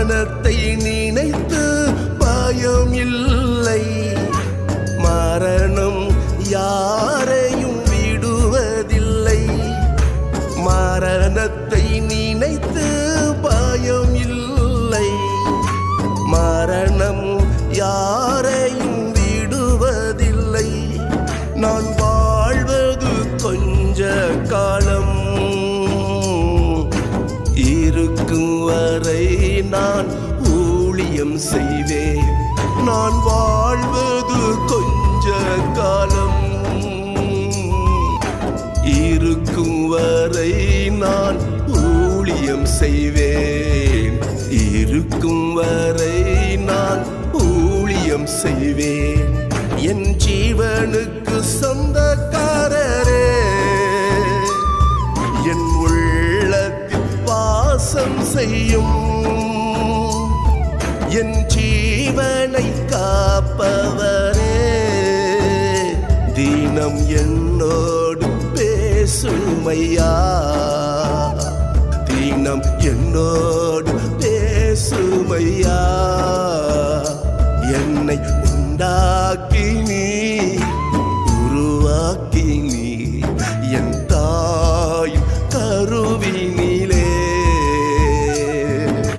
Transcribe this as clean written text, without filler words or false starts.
மரணத்தை நினைத்து பயம் இல்லை. மரணம் யாரையும் விடுவதில்லை. மரணத்தை நினைத்து பயம் இல்லை. மரணம் யாரையும் விடுவதில்லை. நான் வாழ்வது கொஞ்ச காலம், இருக்கும் வரை நான் ஊழியம் செய்வேன். நான் வாழ்வது கொஞ்ச காலம், இருக்கும் வரை நான் ஊழியம் செய்வேன். இருக்கும் வரை நான் ஊழியம் செய்வேன். என் ஜீவனுக்கு சொந்தக்காரரே, என் உள்ளத்தில் வாசம் செய்யும். என் ஜீவனை காப்பவரே, தினம் என்னோடு பேசுமையா. தினம் என்னோடு